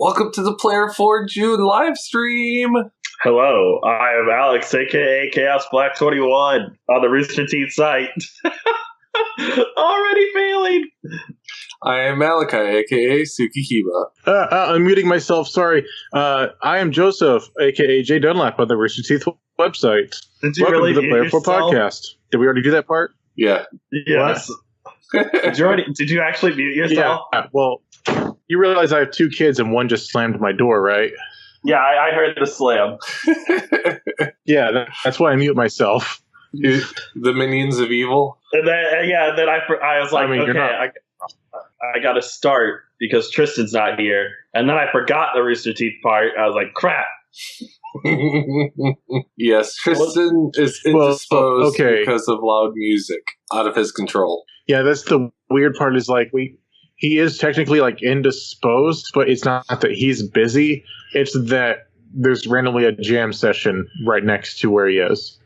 Welcome to the Player 4 June live stream. Hello, I am Alex, aka Chaos Black 21 on the Rooster Teeth site. Already failing. I am Malachi, aka Sukikiba. I'm muting myself. Sorry. I am Joseph, aka Jay Dunlap on the Rooster Teeth website. Did you Welcome really to the Player 4 yourself? podcast. Did we already do that part? Yeah. Yes. Did you actually mute yourself? Yeah. Well, you realize I have two kids and one just slammed my door, right? Yeah, I heard the slam. Yeah, that's why I mute myself. The minions of evil. And then I was like, I got to start because Tristan's not here. And then I forgot the Rooster Teeth part. I was like, crap. Yes, Tristan is indisposed because of loud music out of his control. Yeah, that's the weird part is like he is technically like indisposed, but it's not that he's busy. It's that there's randomly a jam session right next to where he is.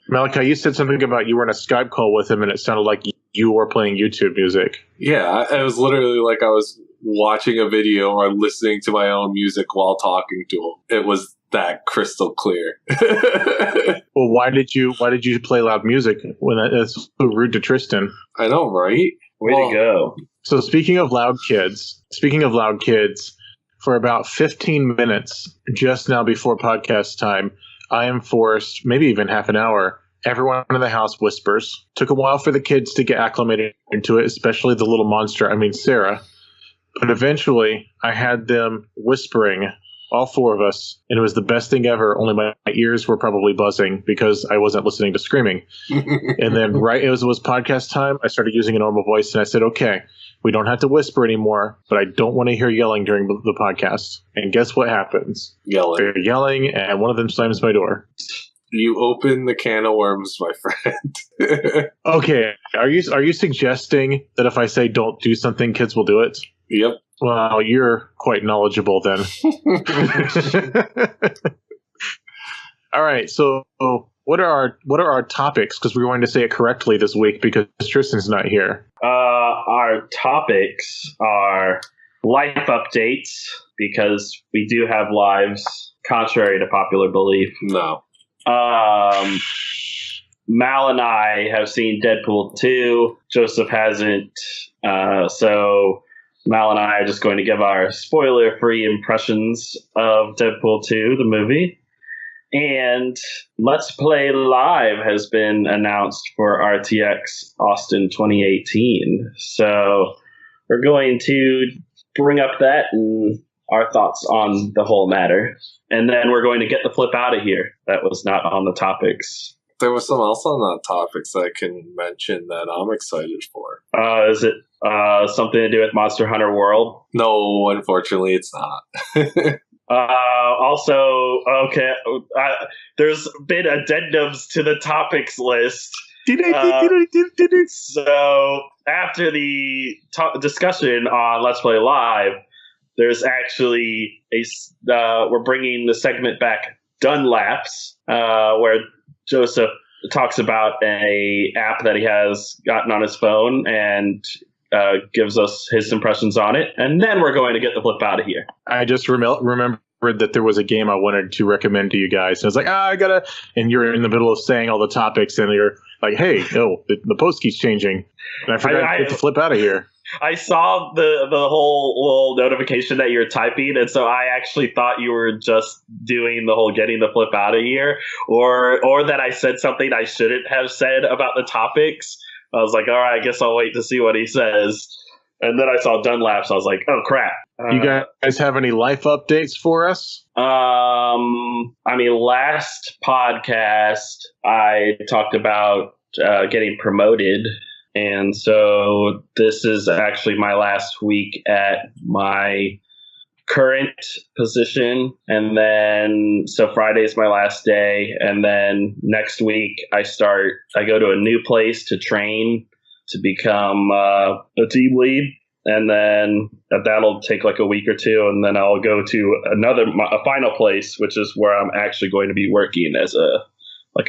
Malachi, you said something about you were in a Skype call with him and it sounded like you were playing YouTube music. Yeah, it was literally like I was watching a video or listening to my own music while talking to him. It was that crystal clear. Well, why did you play loud music when that's so rude to Tristan? I know, right? Way to go. So speaking of loud kids, for about 15 minutes just now before podcast time, I am forced, maybe even half an hour, everyone in the house whispers. Took a while for the kids to get acclimated into it, especially the little monster, Sarah. But eventually, I had them whispering, all four of us, and it was the best thing ever, only my ears were probably buzzing because I wasn't listening to screaming. And then right as it was podcast time, I started using a normal voice, and I said, okay, we don't have to whisper anymore, but I don't want to hear yelling during the podcast. And guess what happens? Yelling. They're yelling, and one of them slams my door. You open the can of worms, my friend. Okay, are you suggesting that if I say don't do something, kids will do it? Yep. Well, you're quite knowledgeable then. All right, so what are our topics? Because we're going to say it correctly this week because Tristan's not here. Our topics are life updates because we do have lives, contrary to popular belief. No. Mal and I have seen Deadpool 2. Joseph hasn't. So Mal and I are just going to give our spoiler-free impressions of Deadpool 2, the movie. And Let's Play Live has been announced for RTX Austin 2018. So we're going to bring up that and our thoughts on the whole matter. And then we're going to get the flip out of here. That was not on the topics. There was something else on the topics I can mention that I'm excited for. Is it something to do with Monster Hunter World? No, unfortunately, it's not. Also, okay, there's been addendums to the topics list. So after the discussion on Let's Play Live, there's actually we're bringing the segment back, Dunl-Apps, where Joseph talks about a app that he has gotten on his phone and gives us his impressions on it. And then we're going to get the flip out of here. I just remembered that there was a game I wanted to recommend to you guys. And I was like, I gotta, and you're in the middle of saying all the topics and you're like, hey, the post keeps changing. And I forgot to get the flip out of here. I saw the whole little notification that you're typing, and so I actually thought you were just doing the whole getting the flip out of here, or that I said something I shouldn't have said about the topics. I was like, all right, I guess I'll wait to see what he says. And then I saw Dunl-Apps. I was like, oh, crap. You guys have any life updates for us? Last podcast, I talked about getting promoted. And so this is actually my last week at my current position. And then, so Friday's my last day. And then next week I go to a new place to train to become a team lead. And then that'll take like a week or two. And then I'll go to a final place, which is where I'm actually going to be working as a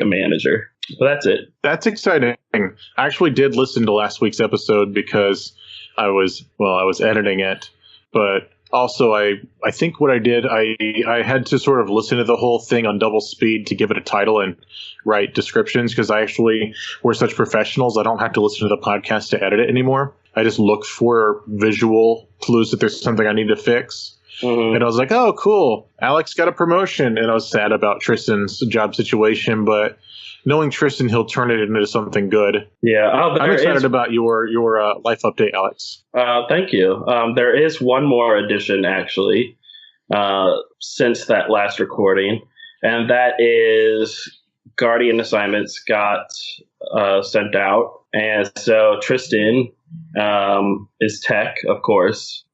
manager. So that's it. That's exciting. I actually did listen to last week's episode because I was editing it, but Also, I think what I did, I had to sort of listen to the whole thing on double speed to give it a title and write descriptions, because we're such professionals. I don't have to listen to the podcast to edit it anymore. I just look for visual clues that there's something I need to fix. Mm-hmm. And I was like, oh, cool. Alex got a promotion. And I was sad about Tristan's job situation, but knowing Tristan, he'll turn it into something good. Yeah. I'm excited about your life update, Alex. Thank you. There is one more addition, actually, since that last recording. And that is Guardian assignments got sent out. And so Tristan is tech, of course.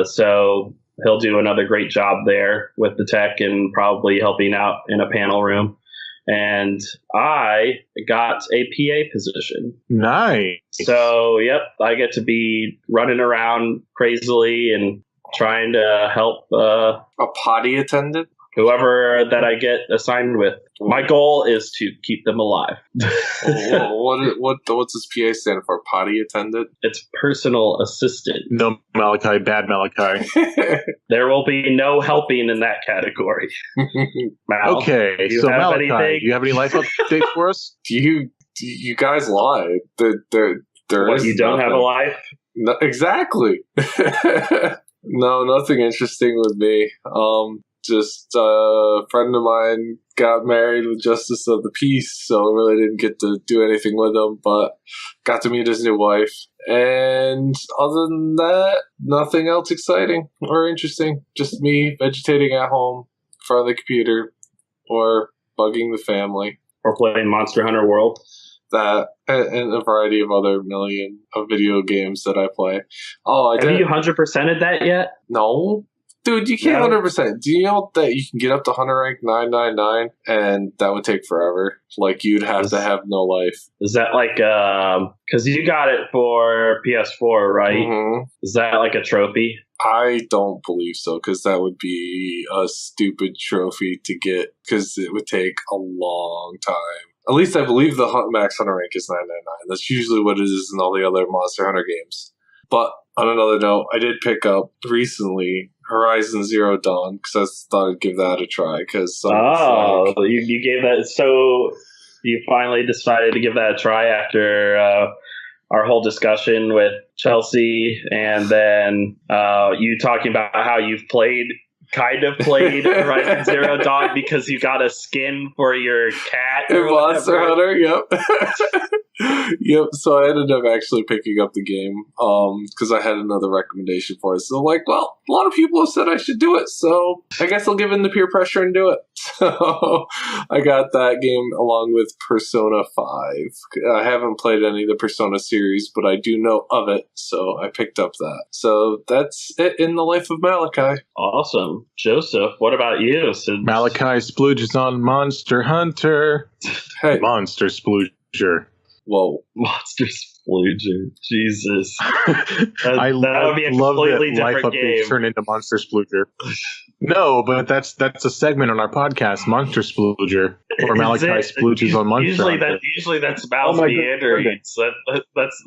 So he'll do another great job there with the tech and probably helping out in a panel room. And I got a PA position. Nice. So, yep, I get to be running around crazily and trying to help a potty attendant? Whoever that I get assigned with. My goal is to keep them alive. What's this PA stand for? Potty attendant? It's personal assistant. No, Malachi, bad Malachi. There will be no helping in that category. Mal, okay, so Malachi, do you have any life updates for us? You guys lied. There what, is you don't nothing. have a life? No, exactly. No, nothing interesting with me. Just a friend of mine got married with Justice of the Peace, so I really didn't get to do anything with him, but got to meet his new wife. And other than that, nothing else exciting or interesting. Just me vegetating at home in front of the computer or bugging the family. Or playing Monster Hunter World. That and a variety of other million of video games that I play. Oh, Have you 100%ed that yet? No. Dude, you can't 100%. Do you know that you can get up to Hunter rank 999 and that would take forever? Like, you'd have to have no life. Is that like, because you got it for PS4, right? Mm-hmm. Is that like a trophy? I don't believe so, because that would be a stupid trophy to get, because it would take a long time. At least I believe the max Hunter rank is 999. That's usually what it is in all the other Monster Hunter games. But on another note, I did pick up recently Horizon Zero Dawn, because I thought I'd give that a try. You gave that, so you finally decided to give that a try after our whole discussion with Chelsea, and then you talking about how you've kind of played Horizon Zero Dawn because you got a skin for your cat. In Monster Hunter, yep. Yep, so I ended up actually picking up the game because I had another recommendation for it. So I'm like, well, a lot of people have said I should do it, so I guess I'll give in the peer pressure and do it. So I got that game along with Persona 5. I haven't played any of the Persona series, but I do know of it, so I picked up that. So that's it in the life of Malachi. Awesome. Joseph, what about you? Malachi splooges on Monster Hunter. Hey. Monster splooger. Whoa. Monster Splooger. Jesus. I that would be a completely different game. Turn into Monster Splooger. No, but that's a segment on our podcast, Monster Splooger, or Malachi splooges on Monster Hunter. Usually that's Mouse meandering. That's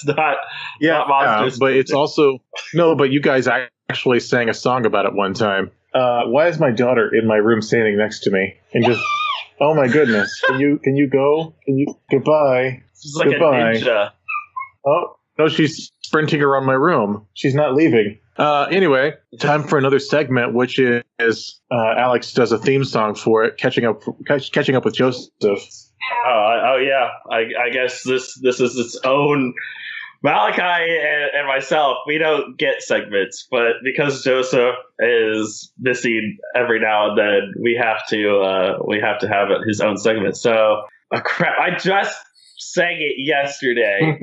not. Yeah, not Monster but it's also but you guys actually sang a song about it one time. Why is my daughter in my room standing next to me and just? Oh my goodness! Can you go? Goodbye. She's like goodbye. A ninja. Oh no, she's sprinting around my room. She's not leaving. Anyway, time for another segment, which is Alex does a theme song for it, catching up with Joseph. Oh yeah. I guess this is its own. Malachi and myself, we don't get segments, but because Joseph is missing every now and then, we have to have his own segment. So, crap! I just sang it yesterday.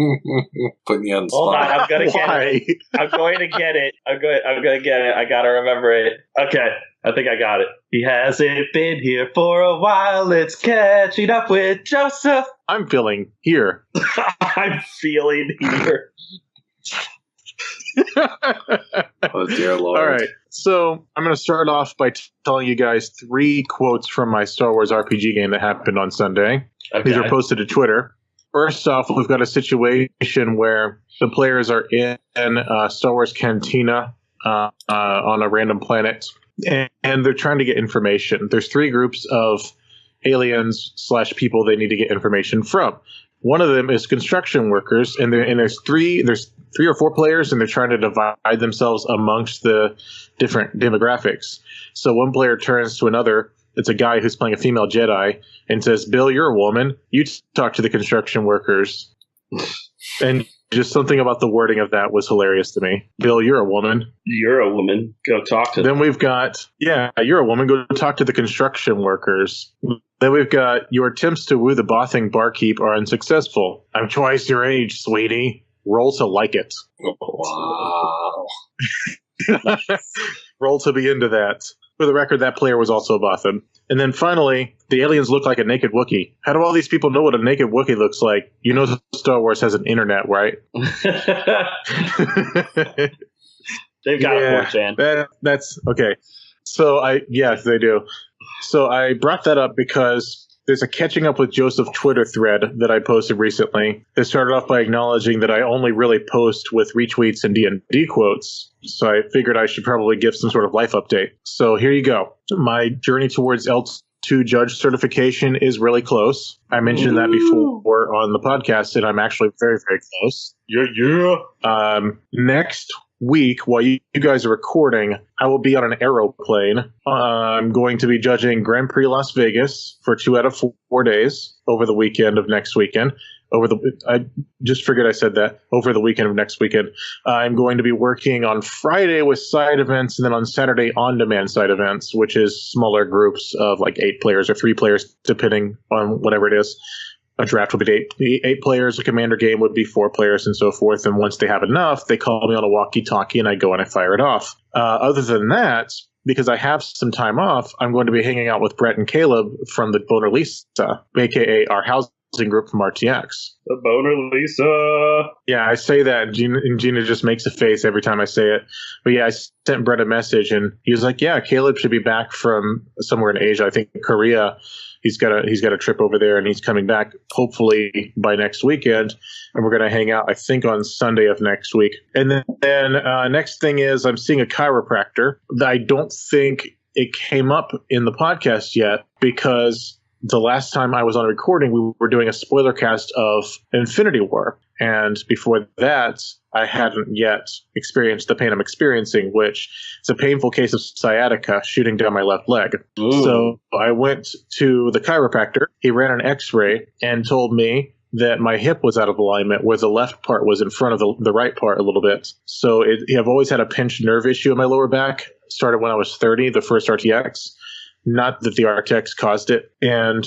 Putting you on the spot. Hold on, I'm gonna get it. I'm going to get it. I'm going to get it. I gotta remember it. Okay, I think I got it. He hasn't been here for a while. It's catching up with Joseph. I'm feeling here. I'm feeling here. Oh, dear Lord. All right. So I'm going to start off by telling you guys 3 quotes from my Star Wars RPG game that happened on Sunday. Okay. These are posted to Twitter. First off, we've got a situation where the players are in Star Wars Cantina on a random planet, and they're trying to get information. There's 3 groups of aliens / people they need to get information from. One of them is construction workers, and there's 3 or 4 players, and they're trying to divide themselves amongst the different demographics. So one player turns to another. It's a guy who's playing a female Jedi and says, "Bill, you're a woman. You talk to the construction workers." And just something about the wording of that was hilarious to me. "Bill, you're a woman. You're a woman. Go talk to them." Then we've got, you're a woman. Go talk to the construction workers. Then we've got, "Your attempts to woo the bothing barkeep are unsuccessful. I'm twice your age, sweetie. Roll to like it." Wow. Roll to be into that. For the record, that player was also a Bothan. And then finally, the aliens look like a naked Wookiee. How do all these people know what a naked Wookiee looks like? You know Star Wars has an internet, right? They've got a 4chan. That's okay. So yes, they do. So I brought that up because there's a catching up with Joseph Twitter thread that I posted recently. It started off by acknowledging that I only really post with retweets and D&D quotes. So I figured I should probably give some sort of life update. So here you go. My journey towards L2 judge certification is really close. I mentioned that before on the podcast, and I'm actually very, very close. Yeah. Next week, while you guys are recording, I will be on an aeroplane. I'm going to be judging Grand Prix Las Vegas for 2 out of 4 days over the weekend of next weekend. I just figured I said that. Over the weekend of next weekend. I'm going to be working on Friday with side events, and then on Saturday on-demand side events, which is smaller groups of like 8 players or 3 players, depending on whatever it is. A draft would be 8 players. A commander game would be 4 players, and so forth. And once they have enough, they call me on a walkie-talkie, and I go and I fire it off. Other than that, because I have some time off, I'm going to be hanging out with Brett and Caleb from the Boner Lisa, a.k.a. our housing group from RTX. The Boner Lisa. Yeah, I say that, and Gina just makes a face every time I say it. But yeah, I sent Brett a message, and he was like, "Yeah, Caleb should be back from somewhere in Asia. I think Korea. He's got a trip over there, and he's coming back hopefully by next weekend, and we're going to hang out, I think, on Sunday of next week." And then next thing is I'm seeing a chiropractor. I don't think it came up in the podcast yet because the last time I was on a recording, we were doing a spoiler cast of Infinity War. And before that, I hadn't yet experienced the pain I'm experiencing, which is a painful case of sciatica shooting down my left leg. Ooh. So I went to the chiropractor. He ran an x-ray and told me that my hip was out of alignment, where the left part was in front of the right part a little bit. So I've always had a pinched nerve issue in my lower back. Started when I was 30, the first RTX. Not that the RTX caused it. And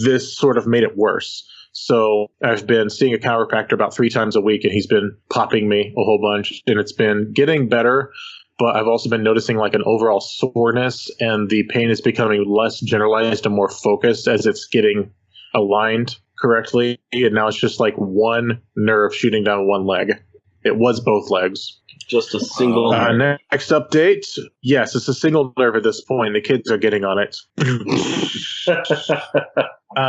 this sort of made it worse. So I've been seeing a chiropractor about 3 times a week, and he's been popping me a whole bunch, and it's been getting better. But I've also been noticing like an overall soreness, and the pain is becoming less generalized and more focused as it's getting aligned correctly. And now it's just like one nerve shooting down one leg. It was both legs. Just a single nerve. Next update. Yes, it's a single nerve at this point. The kids are getting on it.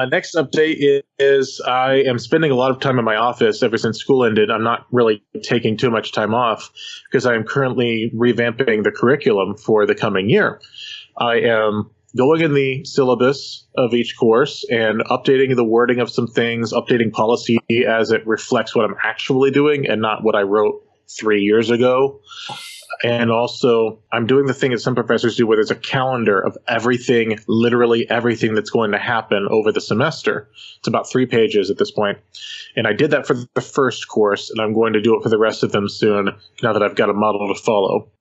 Next update is I am spending a lot of time in my office ever since school ended. I'm not really taking too much time off because I am currently revamping the curriculum for the coming year. I am going in the syllabus of each course and updating the wording of some things, updating policy as it reflects what I'm actually doing and not what I wrote 3 years ago. And also, I'm doing the thing that some professors do where there's a calendar of everything, literally everything that's going to happen over the semester. It's about 3 pages at this point. And I did that for the first course, and I'm going to do it for the rest of them soon, now that I've got a model to follow.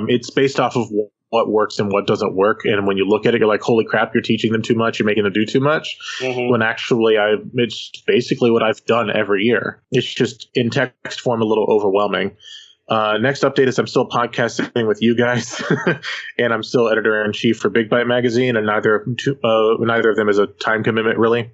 It's based off of what works and what doesn't work. And when you look at it, you're like, holy crap, you're teaching them too much. You're making them do too much. Mm-hmm. When actually, it's basically what I've done every year. It's just in text form a little overwhelming. Next update is I'm still podcasting with you guys, and I'm still editor-in-chief for Big Bite Magazine, and neither of them is a time commitment, really.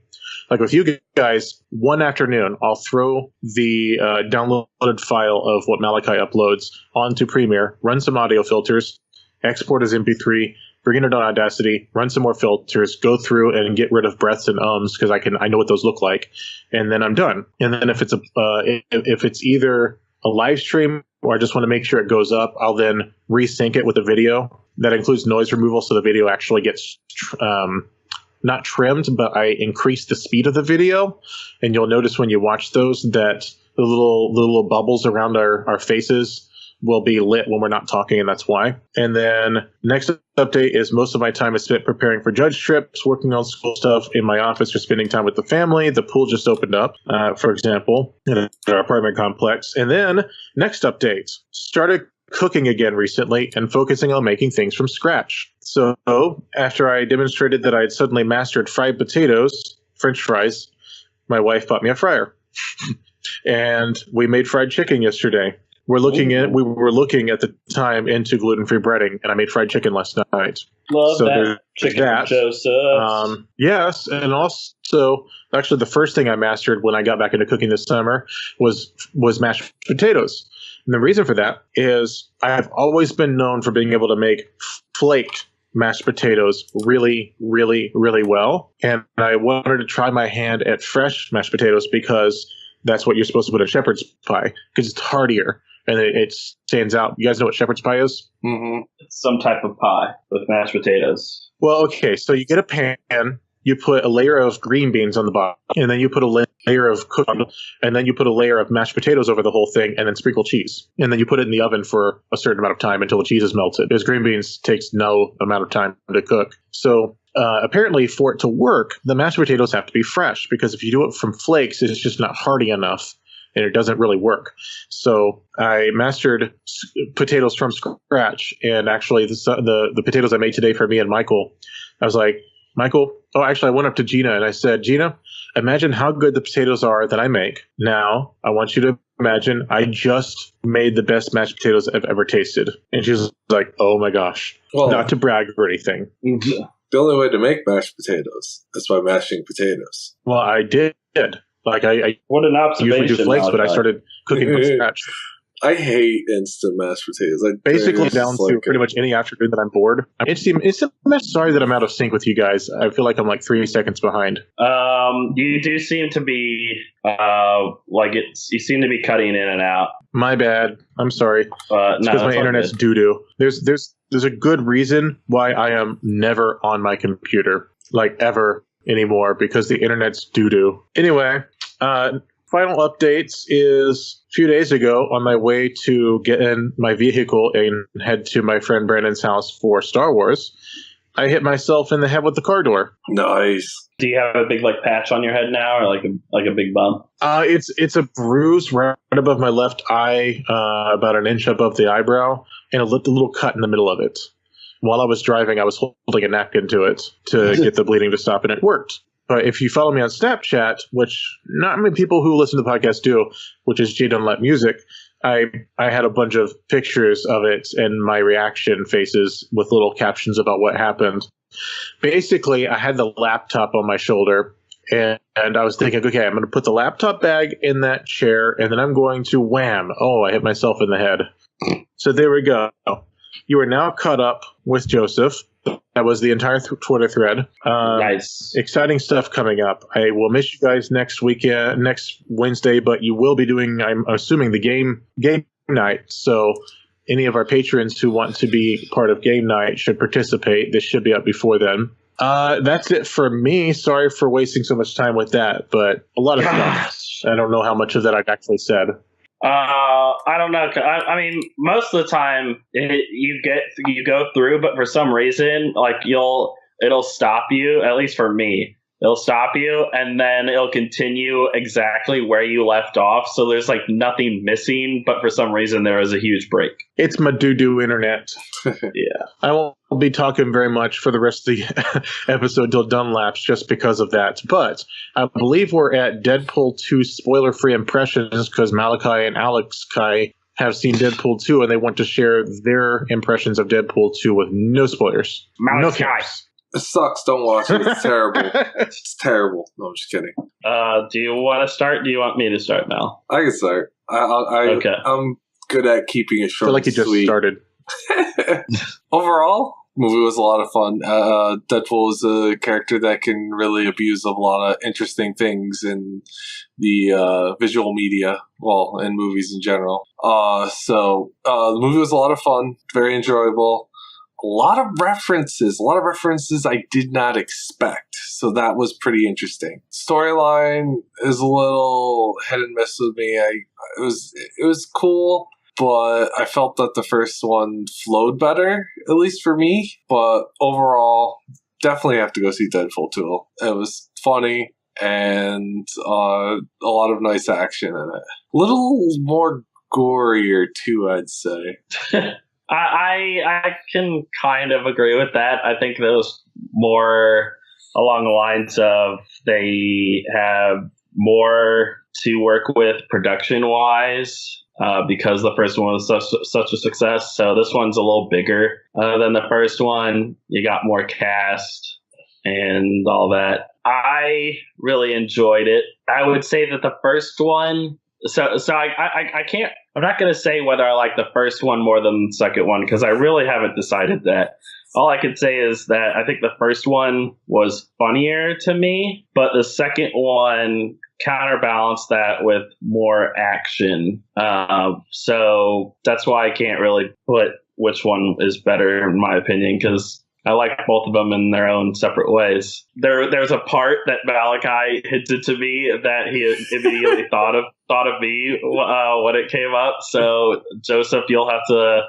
Like with you guys, one afternoon, I'll throw the downloaded file of what Malachi uploads onto Premiere, run some audio filters, export as MP3, bring it on Audacity, run some more filters, go through and get rid of breaths and ums because I know what those look like, and then I'm done. And then if it's either a live stream or I just want to make sure it goes up, I'll then resync it with a video. That includes noise removal, so the video actually gets not trimmed, but I increase the speed of the video. And you'll notice when you watch those that the little bubbles around our faces will be lit when we're not talking, and that's why. And then next update is most of my time is spent preparing for judge trips, working on school stuff in my office, or spending time with the family. The pool just opened up, for example, in our apartment complex. And then next update, started cooking again recently and focusing on making things from scratch. So after I demonstrated that I had suddenly mastered fried potatoes, French fries, my wife bought me a fryer. And we made fried chicken yesterday. We were looking at the time into gluten-free breading, and I made fried chicken last night. Love so that. Chicken from Joseph. Yes, and also, actually, the first thing I mastered when I got back into cooking this summer was mashed potatoes. And the reason for that is I've always been known for being able to make flaked mashed potatoes really, really, really well. And I wanted to try my hand at fresh mashed potatoes because that's what you're supposed to put in shepherd's pie, because it's heartier and it stands out. You guys know what shepherd's pie is? Mm-hmm. It's some type of pie with mashed potatoes. Well, okay, so you get a pan, you put a layer of green beans on the bottom, and then you put a layer of cooked, and then you put a layer of mashed potatoes over the whole thing, and then sprinkle cheese. And then you put it in the oven for a certain amount of time until the cheese is melted, because green beans takes no amount of time to cook. So apparently for it to work, the mashed potatoes have to be fresh, because if you do it from flakes, it's just not hearty enough, and it doesn't really work. So I mastered potatoes from scratch, and actually the potatoes I made today for me and Michael, I was like, Michael, I went up to Gina and I said, Gina, imagine how good the potatoes are that I make. Now, I want you to imagine I just made the best mashed potatoes I've ever tasted. And she's like, oh my gosh. Well, not to brag or anything. The only way to make mashed potatoes is by mashing potatoes. Well, I did. Like I what an observation, usually do flakes, but I started cooking from scratch. I hate instant mashed potatoes. Basically down to pretty much any afternoon that I'm bored. I'm sorry that I'm out of sync with you guys. I feel like I'm like 3 seconds behind. You do seem to be you seem to be cutting in and out. My bad. I'm sorry. It's because my internet's doo-doo. There's a good reason why I am never on my computer, like ever anymore, because the internet's doo-doo. Anyway, final updates is a few days ago on my way to get in my vehicle and head to my friend Brandon's house for Star Wars, I hit myself in the head with the car door. Nice. Do you have a big patch on your head now, or like a big bump? It's a bruise right above my left eye, about an inch above the eyebrow, and a little cut in the middle of it. While I was driving, I was holding a napkin to it to get the bleeding to stop, and it worked. But if you follow me on Snapchat, which not many people who listen to the podcast do, which is J Dunlap Music, I had a bunch of pictures of it and my reaction faces with little captions about what happened. Basically, I had the laptop on my shoulder, and I was thinking, okay, I'm going to put the laptop bag in that chair, and then I'm going to wham. Oh, I hit myself in the head. So there we go. You are now caught up with Joseph. That was the entire Twitter thread. Nice. Exciting stuff coming up. I will miss you guys next Wednesday, but you will be doing, I'm assuming, the game night. So any of our patrons who want to be part of game night should participate. This should be up before then. That's it for me. Sorry for wasting so much time with that, but a lot of stuff. I don't know how much of that I've actually said. I don't know. I mean, most of the time you go through, but for some reason, it'll stop you. At least for me, it'll stop you, and then it'll continue exactly where you left off. So there's nothing missing, but for some reason there was a huge break. It's my doo-doo internet. Yeah, I won't be talking very much for the rest of the episode till Dunl-Apps just because of that. But I believe we're at Deadpool 2 spoiler-free impressions because Malachi and Alex Kai have seen Deadpool 2 and they want to share their impressions of Deadpool 2 with no spoilers. Malachi. No caps. It sucks. Don't watch it. It's terrible. It's terrible. No, I'm just kidding. Do you want to start? Do you want me to start, Mel? I can start. Okay. I'm good at keeping it short. I feel like you just started. Overall, Movie was a lot of fun. Deadpool is a character that can really abuse a lot of interesting things in the visual media, well, in movies in general. So the movie was a lot of fun, very enjoyable. A lot of references I did not expect. So that was pretty interesting. Storyline is a little hit and miss with me. It was cool, but I felt that the first one flowed better, at least for me. But overall, definitely have to go see Deadpool 2. It was funny and a lot of nice action in it. A little more gorier too, I'd say. I can kind of agree with that. I think that was more along the lines of they have more to work with production-wise because the first one was such a success. So this one's a little bigger than the first one. You got more cast and all that. I really enjoyed it. I would say that the first one... So I can't... I'm not going to say whether I like the first one more than the second one because I really haven't decided that. All I can say is that I think the first one was funnier to me, but the second one counterbalanced that with more action. So that's why I can't really put which one is better in my opinion because I like both of them in their own separate ways. There's a part that Malachi hinted to me that he immediately thought of me when it came up. So Joseph, you'll have to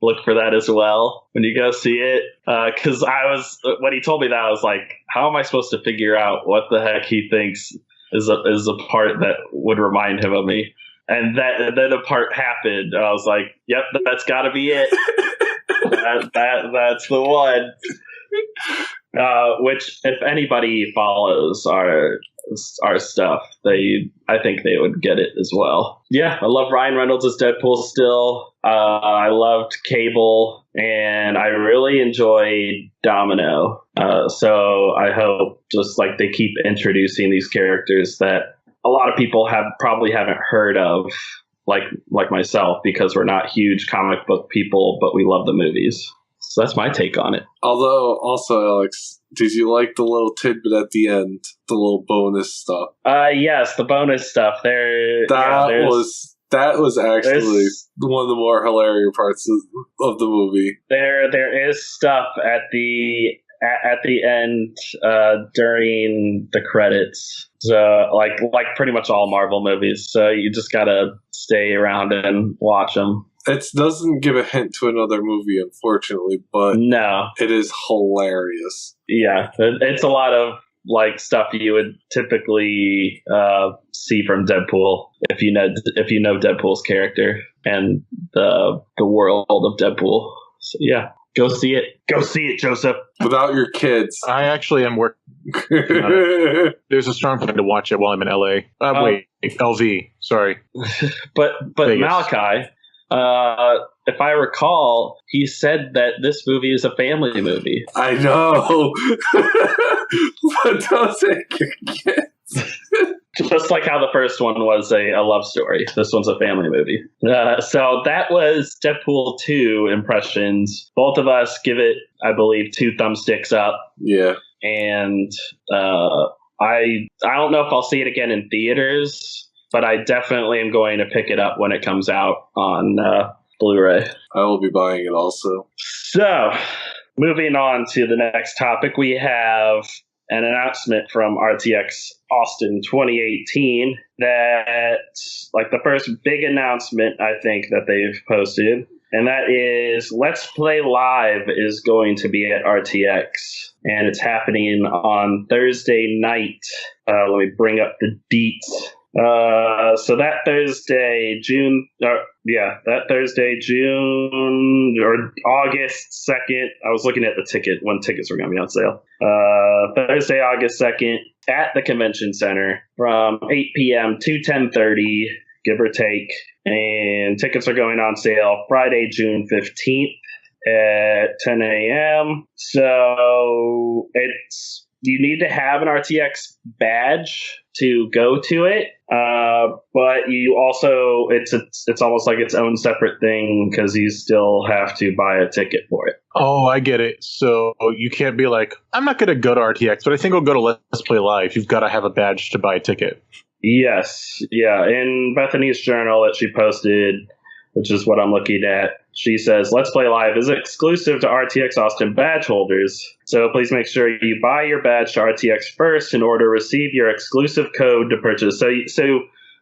look for that as well when you go see it. Because when he told me that, I was like, how am I supposed to figure out what the heck he thinks is a part that would remind him of me? And then a part happened. I was like, yep, that's got to be it. That's the one. Which, if anybody follows our stuff, I think they would get it as well. Yeah, I love Ryan Reynolds as Deadpool still. I loved Cable, and I really enjoyed Domino. So I hope just like they keep introducing these characters that a lot of people probably haven't heard of. Like myself, because we're not huge comic book people, but we love the movies. So that's my take on it. Although, also, Alex, did you like the little tidbit at the end? The little bonus stuff? Yes, the bonus stuff. That was actually one of the more hilarious parts of the movie. There is stuff at the end during the credits. So like pretty much all Marvel movies. So you just gotta stay around and watch them. It doesn't give a hint to another movie, unfortunately, but no, it is hilarious. Yeah, it's a lot of like stuff you would typically see from Deadpool if you know Deadpool's character and the world of Deadpool. So yeah. Go see it. Go see it, Joseph. Without your kids. I actually am working on it. There's a strong plan to watch it while I'm in LA. Wait, LV. Sorry. But Vegas. Malachi, if I recall, he said that this movie is a family movie. I know. But don't take your kids. Just like how the first one was a love story. This one's a family movie. So that was Deadpool 2 impressions. Both of us give it, I believe, 2 thumbsticks up. Yeah. And I don't know if I'll see it again in theaters, but I definitely am going to pick it up when it comes out on Blu-ray. I will be buying it also. So, moving on to the next topic, we have an announcement from RTX Austin 2018 that, like, the first big announcement, I think, that they've posted, and that is Let's Play Live is going to be at RTX, and it's happening on Thursday night. Let me bring up the deets. So that Thursday, June or August 2nd. I was looking at the ticket when tickets were going to be on sale. Thursday, August 2nd at the convention center from 8 p.m. to 10:30, give or take. And tickets are going on sale Friday, June 15th at 10 a.m. So you need to have an RTX badge to go to it. But you also, it's almost like its own separate thing because you still have to buy a ticket for it. Oh, I get it. So you can't be like, I'm not going to go to RTX, but I think I'll go to Let's Play Live. You've got to have a badge to buy a ticket. Yes. Yeah. In Bethany's journal that she posted, which is what I'm looking at, she says, Let's Play Live is exclusive to RTX Austin badge holders. So please make sure you buy your badge to RTX first in order to receive your exclusive code to purchase. So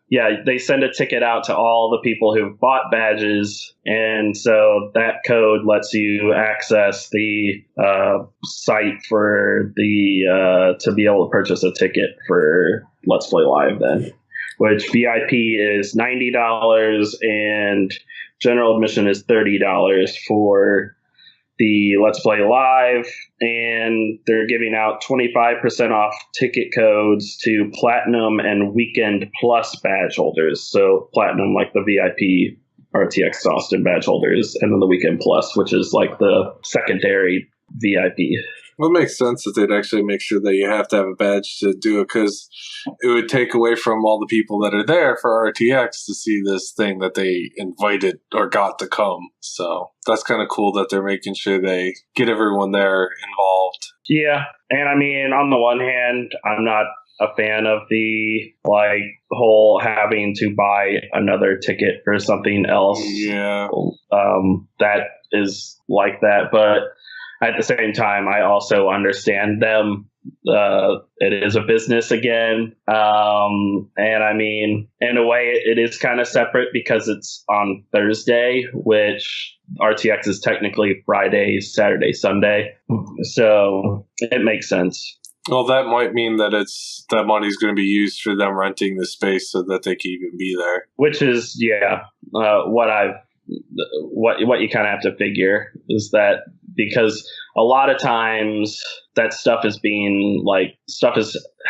yeah, they send a ticket out to all the people who've bought badges. And so that code lets you access the site for to be able to purchase a ticket for Let's Play Live then, which VIP is $90 and general admission is $30 for the Let's Play Live, and they're giving out 25% off ticket codes to Platinum and Weekend Plus badge holders. So Platinum, like the VIP RTX Austin badge holders, and then the Weekend Plus, which is like the secondary VIP. Well, it makes sense that they'd actually make sure that you have to have a badge to do it, because it would take away from all the people that are there for RTX to see this thing that they invited or got to come. So that's kind of cool that they're making sure they get everyone there involved. Yeah, and I mean, on the one hand, I'm not a fan of the whole having to buy another ticket for something else. Yeah. That is like that, but at the same time, I also understand them. It is a business again. And I mean, in a way, it is kind of separate because it's on Thursday, which RTX is technically Friday, Saturday, Sunday. So it makes sense. Well, that might mean that that money's going to be used for them renting the space so that they can even be there. Which is, what you kind of have to figure is that, because a lot of times that stuff is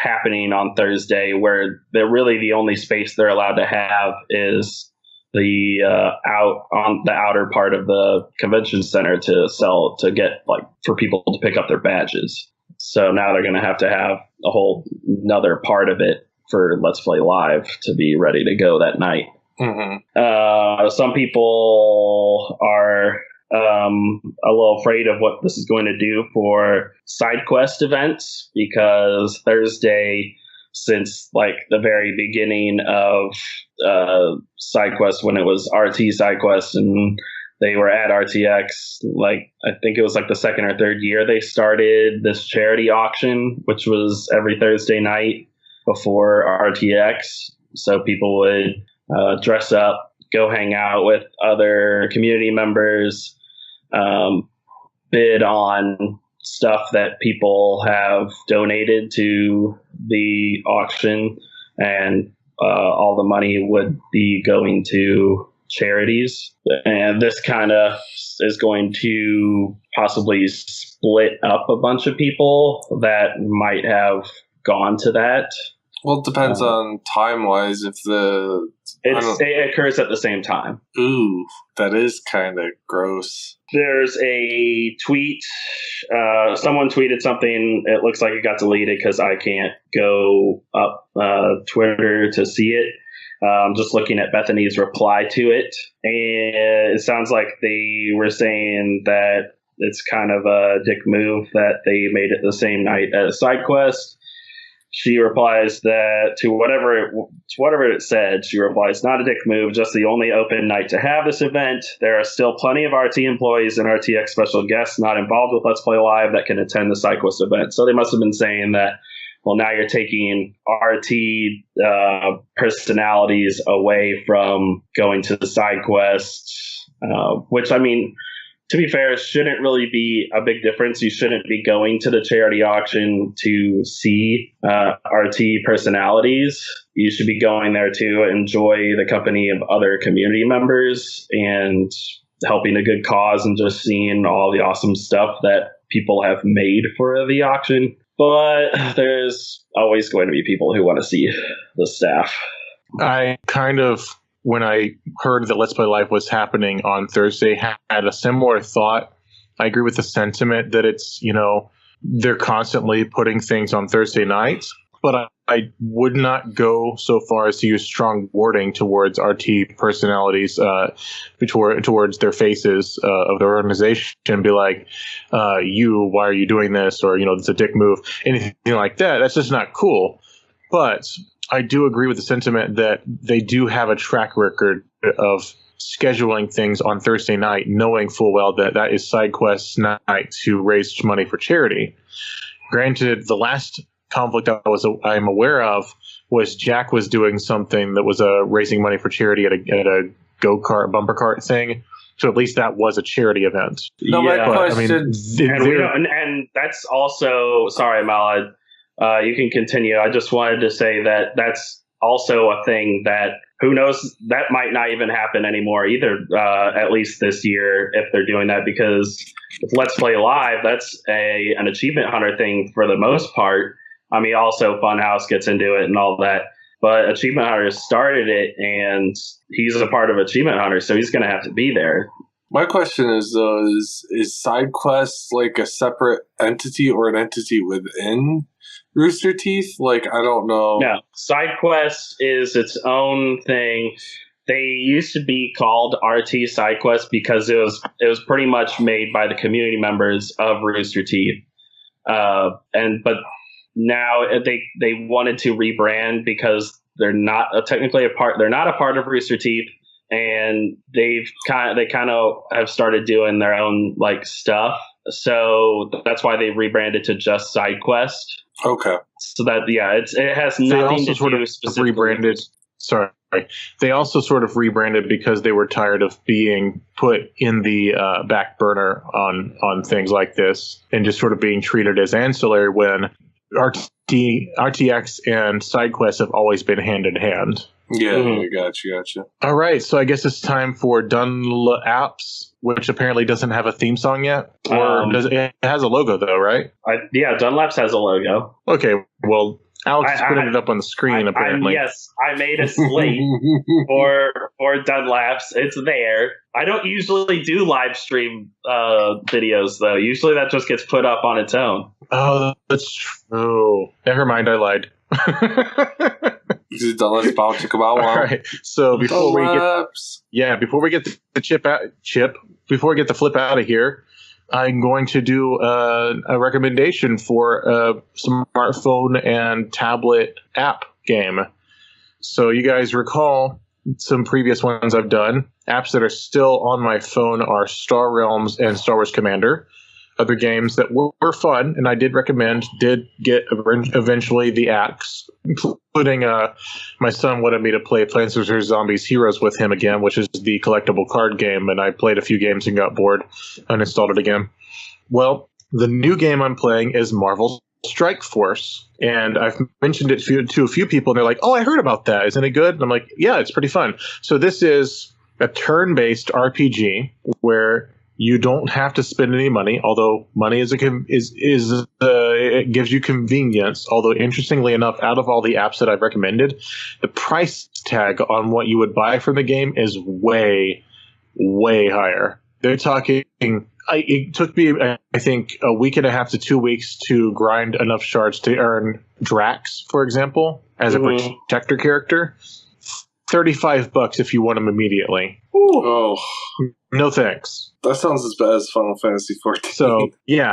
happening on Thursday where they're really the only space they're allowed to have is the out on the outer part of the convention center to get for people to pick up their badges. So now they're going to have a whole another part of it for Let's Play Live to be ready to go that night. Mm-hmm. Some people are a little afraid of what this is going to do for Sidequest events, because Thursday, since the very beginning of Sidequest, when it was RT Sidequest and they were at RTX, I think it was the second or third year they started this charity auction, which was every Thursday night before RTX. So people would dress up, go hang out with other community members, bid on stuff that people have donated to the auction, and all the money would be going to charities. And this kind of is going to possibly split up a bunch of people that might have gone to that. Well, it depends on time-wise. It occurs at the same time. Ooh, that is kind of gross. There's a tweet. Someone tweeted something. It looks like it got deleted because I can't go up Twitter to see it. Just looking at Bethany's reply to it. And it sounds like they were saying that it's kind of a dick move that they made it the same night as Sidequest. She replies that to whatever it said, she replies, not a dick move, just the only open night to have this event. There are still plenty of RT employees and RTX special guests not involved with Let's Play Live that can attend the Sidequest event. So they must have been saying that, well, now you're taking RT personalities away from going to the Sidequest, which, I mean, to be fair, shouldn't really be a big difference. You shouldn't be going to the charity auction to see RT personalities. You should be going there to enjoy the company of other community members and helping a good cause and just seeing all the awesome stuff that people have made for the auction. But there's always going to be people who want to see the staff. When I heard that Let's Play Live was happening on Thursday, had a similar thought. I agree with the sentiment that it's, they're constantly putting things on Thursday nights, but I would not go so far as to use strong wording towards RT personalities, towards their faces of their organization, and be like, why are you doing this? Or, it's a dick move. Anything like that. That's just not cool. But I do agree with the sentiment that they do have a track record of scheduling things on Thursday night, knowing full well that is Sidequests Night to raise money for charity. Granted, the last conflict I'm aware of was Jack was doing something that was raising money for charity at a go-kart bumper cart thing. So at least that was a charity event. No, my question, and that's also, sorry, Mal, you can continue. I just wanted to say that that's also a thing that, who knows, that might not even happen anymore either, at least this year, if they're doing that, because with Let's Play Live, that's an achievement hunter thing for the most part. I mean, also Funhouse gets into it and all that, but Achievement Hunter started it, and he's a part of Achievement Hunter, so he's going to have to be there. My question is, though, is SideQuest like a separate entity or an entity within Rooster Teeth? Like, I don't know. No, SideQuest is its own thing. They used to be called RT SideQuest because it was pretty much made by the community members of Rooster Teeth, but now they wanted to rebrand because they're not technically a part. They're not a part of Rooster Teeth, and they kind of have started doing their own like stuff. So that's why they rebranded to just SideQuest. Okay. So that it has nothing to do specifically. Rebranded. Sorry. They also sort of rebranded because they were tired of being put in the back burner on things like this and just sort of being treated as ancillary when RTX and SideQuest have always been hand in hand. Yeah, gotcha. All right, so I guess it's time for Dunl-Apps, which apparently doesn't have a theme song yet. Or it has a logo, though, right? Dunl-Apps has a logo. Okay, well, Alex is putting it up on the screen, apparently. Yes, I made a slate for Dunl-Apps. It's there. I don't usually do live stream videos, though. Usually that just gets put up on its own. Oh, that's true. Never mind, I lied. All right. So before we get before we get the flip out of here, I'm going to do a recommendation for a smartphone and tablet app game. So you guys recall some previous ones I've done. Apps that are still on my phone are Star Realms and Star Wars Commander. Other games that were fun, and I did get eventually the axe, including my son wanted me to play Plants vs. Zombies Heroes with him again, which is the collectible card game, and I played a few games and got bored, uninstalled it again. Well, the new game I'm playing is Marvel's Strikeforce, and I've mentioned it to a few people, and they're like, oh, I heard about that. Isn't it good? And I'm like, yeah, it's pretty fun. So this is a turn-based RPG where you don't have to spend any money, although money it gives you convenience. Although, interestingly enough, out of all the apps that I've recommended, the price tag on what you would buy from the game is way, way higher. They're talking. It took me, I think, a week and a half to 2 weeks to grind enough shards to earn Drax, for example, as a protector character. $35 if you want them immediately. Oh, no thanks. That sounds as bad as Final Fantasy 14.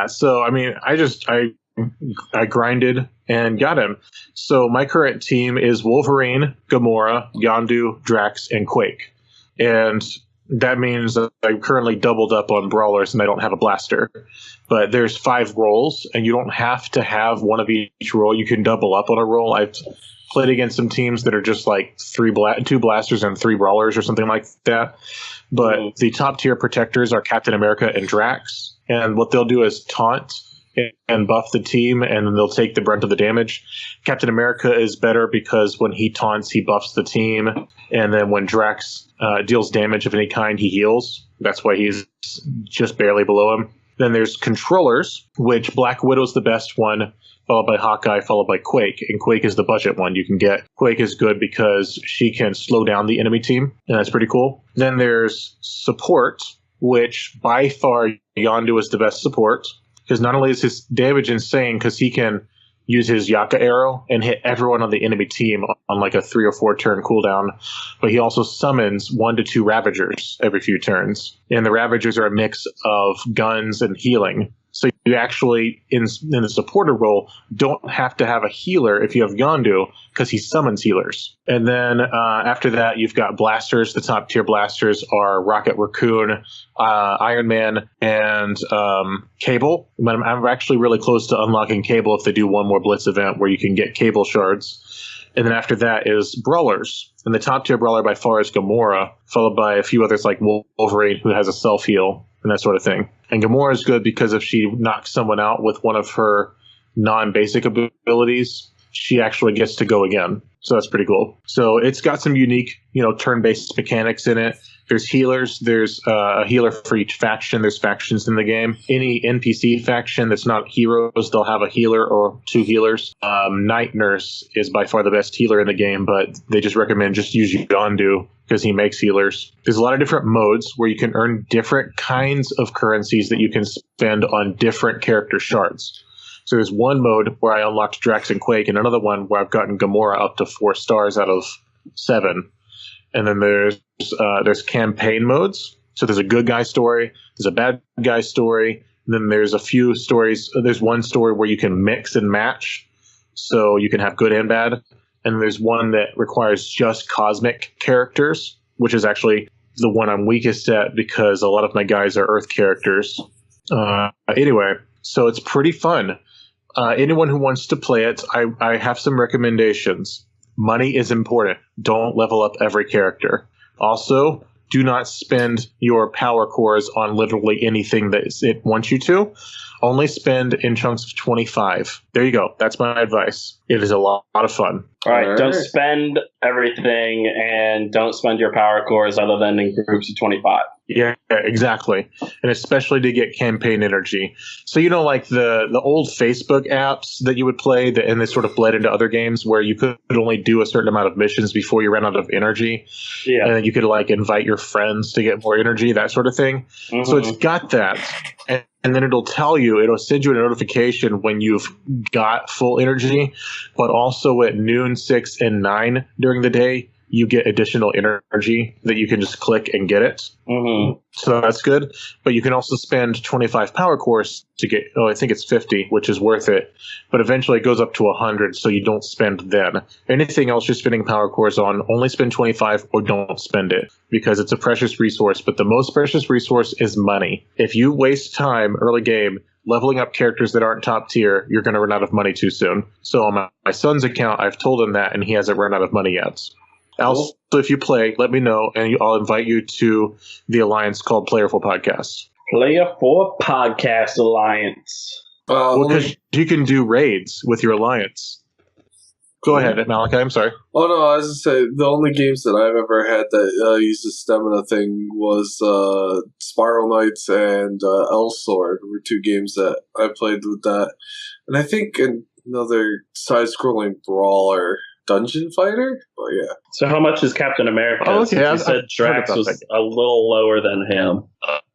So I mean, I grinded and got him. So my current team is Wolverine, Gamora, Yondu, Drax, and Quake, and that means that I'm currently doubled up on brawlers and I don't have a blaster. But there's 5 roles, and you don't have to have one of each role. You can double up on a role. I've played against some teams that are just like 2 blasters and 3 brawlers or something like that. But the top tier protectors are Captain America and Drax. And what they'll do is taunt and buff the team, and then they'll take the brunt of the damage. Captain America is better because when he taunts, he buffs the team. And then when Drax deals damage of any kind, he heals. That's why he's just barely below him. Then there's controllers, which Black Widow's the best one, followed by Hawkeye, followed by Quake. And Quake is the budget one you can get. Quake is good because she can slow down the enemy team, and that's pretty cool. Then there's support, which by far Yondu is the best support, because not only is his damage insane because he can use his Yaka arrow and hit everyone on the enemy team on like a 3 or 4 turn cooldown, but he also summons 1 to 2 Ravagers every few turns. And the Ravagers are a mix of guns and healing. So you actually, in the supporter role, don't have to have a healer if you have Yondu, because he summons healers. And then after that, you've got blasters. The top tier blasters are Rocket Raccoon, Iron Man, and Cable. I'm actually really close to unlocking Cable if they do one more Blitz event where you can get Cable shards. And then after that is Brawlers. And the top tier Brawler by far is Gamora, followed by a few others like Wolverine, who has a self-heal and that sort of thing. And Gamora is good because if she knocks someone out with one of her non-basic abilities, she actually gets to go again. So that's pretty cool. So it's got some unique, turn-based mechanics in it. There's healers. There's a healer for each faction. There's factions in the game. Any NPC faction that's not heroes, they'll have a healer or 2 healers. Night Nurse is by far the best healer in the game, but they just recommend just use Yondu because he makes healers. There's a lot of different modes where you can earn different kinds of currencies that you can spend on different character shards. So there's one mode where I unlocked Drax and Quake, and another one where I've gotten Gamora up to 4 stars out of 7. And then there's campaign modes. So there's a good guy story, there's a bad guy story, and then there's a few stories. There's one story where you can mix and match, so you can have good and bad. And there's one that requires just cosmic characters, which is actually the one I'm weakest at because a lot of my guys are Earth characters. Anyway, so it's pretty fun. Anyone who wants to play it, I have some recommendations. Money is important. Don't level up every character. Also, do not spend your power cores on literally anything that it wants you to. Only spend in chunks of 25. There you go. That's my advice. It is a lot of fun. All right. Don't spend everything, and don't spend your power cores other than in groups of 25. Yeah, exactly. And especially to get campaign energy. So, like the old Facebook apps that you would play and they sort of bled into other games where you could only do a certain amount of missions before you ran out of energy. Yeah. And then you could invite your friends to get more energy, that sort of thing. Mm-hmm. So it's got that. And then it'll send you a notification when you've got full energy, but also at noon, 6, and 9 during the day, you get additional energy that you can just click and get it. Mm-hmm. So that's good. But you can also spend 25 power cores to get, I think it's 50, which is worth it. But eventually it goes up to 100, so you don't spend then. Anything else you're spending power cores on, only spend 25 or don't spend it because it's a precious resource. But the most precious resource is money. If you waste time early game leveling up characters that aren't top tier, you're going to run out of money too soon. So on my son's account, I've told him that, and he hasn't run out of money yet. Also, if you play, let me know, and I'll invite you to the alliance called Player 4 Podcast. Player 4 Podcast Alliance. Because you can do raids with your alliance. Go ahead, Malachi. I'm sorry. Oh, no, I was going to say, the only games that I've ever had that used the stamina thing was Spiral Knights and L-Sword were 2 games that I played with that. And I think another side-scrolling brawler, Dungeon Fighter? Oh, yeah. So how much is Captain America? Oh, okay. You said Drax was a little lower than him.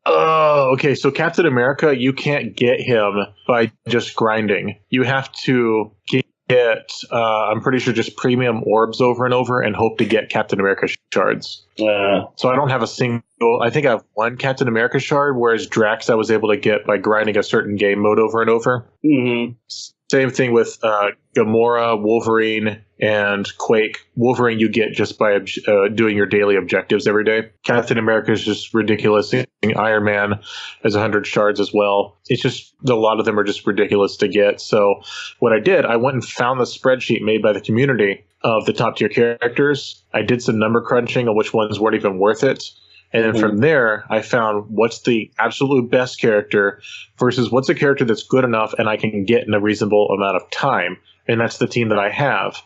Oh, okay. So Captain America, you can't get him by just grinding. You have to get, I'm pretty sure, just premium orbs over and over and hope to get Captain America shards. So I don't have I think I have 1 Captain America shard, whereas Drax I was able to get by grinding a certain game mode over and over. Mm-hmm. Same thing with Gamora, Wolverine, and Quake. Wolverine you get just by doing your daily objectives every day. Captain America is just ridiculous. Iron Man has 100 shards as well. It's just, a lot of them are just ridiculous to get. So what I did, I went and found the spreadsheet made by the community of the top tier characters. I did some number crunching on which ones weren't even worth it. And then from there, I found what's the absolute best character versus what's a character that's good enough and I can get in a reasonable amount of time. And that's the team that I have.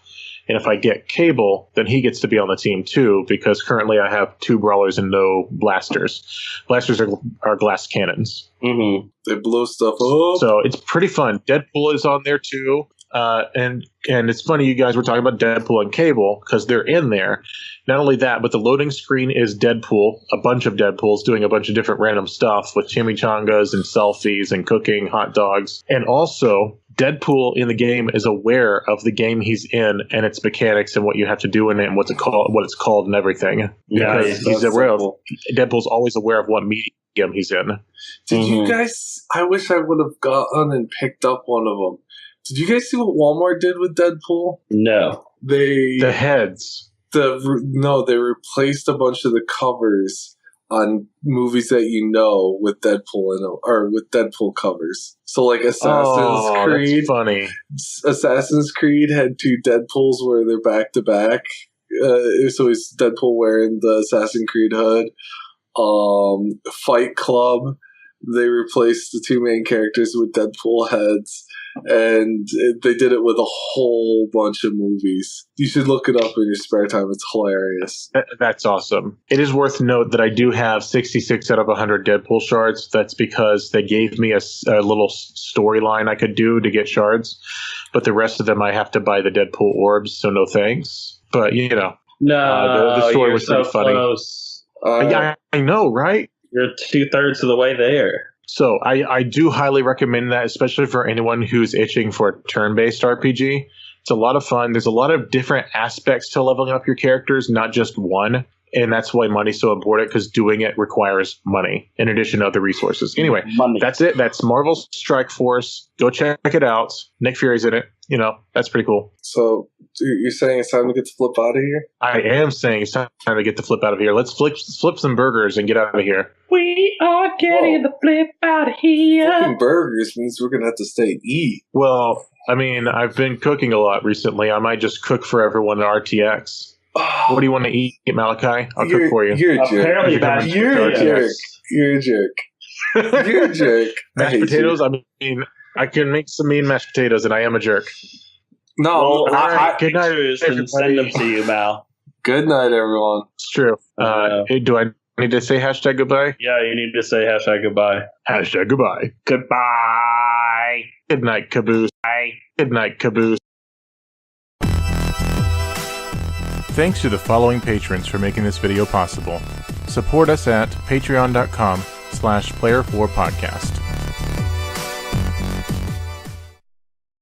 And if I get Cable, then he gets to be on the team too, because currently I have 2 brawlers and no blasters. Blasters are glass cannons. Mm-hmm. They blow stuff up. So it's pretty fun. Deadpool is on there too. And it's funny you guys were talking about Deadpool and Cable because they're in there. Not only that, but the loading screen is Deadpool, a bunch of Deadpools doing a bunch of different random stuff with chimichangas and selfies and cooking hot dogs. And also, Deadpool in the game is aware of the game he's in and its mechanics and what you have to do in it and what it's called and everything. Yeah, because he's aware of Deadpool's always aware of what medium he's in. Did you guys? I wish I would have gotten and picked up one of them. Did you guys see what Walmart did with Deadpool? No. The heads. They replaced a bunch of the covers on movies that you know with Deadpool or with Deadpool covers. So like Assassin's Creed. That's funny. Assassin's Creed had 2 Deadpools where they're back to back. So it's Deadpool wearing the Assassin's Creed hood. Fight Club, they replaced the 2 main characters with Deadpool heads. And they did it with a whole bunch of movies. You should look it up in your spare time. It's hilarious. That's awesome. It is worth note that I do have 66 out of 100 Deadpool shards. That's because they gave me a little storyline I could do to get shards. But the rest of them I have to buy the Deadpool orbs, so no thanks. But, you know. No, the story was so pretty funny. Close. I know, right? You're 2/3 of the way there. So I do highly recommend that, especially for anyone who's itching for a turn-based RPG. It's a lot of fun. There's a lot of different aspects to leveling up your characters, not just one. And that's why money's so important, because doing it requires money in addition to other resources. Anyway, That's it. That's Marvel's Strikeforce. Go check it out. Nick Fury's in it. You know, that's pretty cool. So you're saying it's time to get the flip out of here? I am saying it's time to get the flip out of here. Let's flip some burgers and get out of here. We are getting the flip out of here. Flipping burgers means we're going to have to stay and eat. Well, I mean, I've been cooking a lot recently. I might just cook for everyone at RTX. What do you want to eat, Malachi? I'll cook for you. You're a jerk. Apparently You're a jerk. You're a jerk. You're a jerk. Mashed potatoes? I mean, I can make some mean mashed potatoes, and I am a jerk. No. Well, I good night, and send them to you, Mal. Good night, everyone. It's true. Hey, do I need to say hashtag goodbye? Yeah, you need to say hashtag goodbye. Hashtag goodbye. Goodbye. Good night, Caboose. Bye. Good night, Caboose. Thanks to the following patrons for making this video possible. Support us at patreon.com/player4podcast.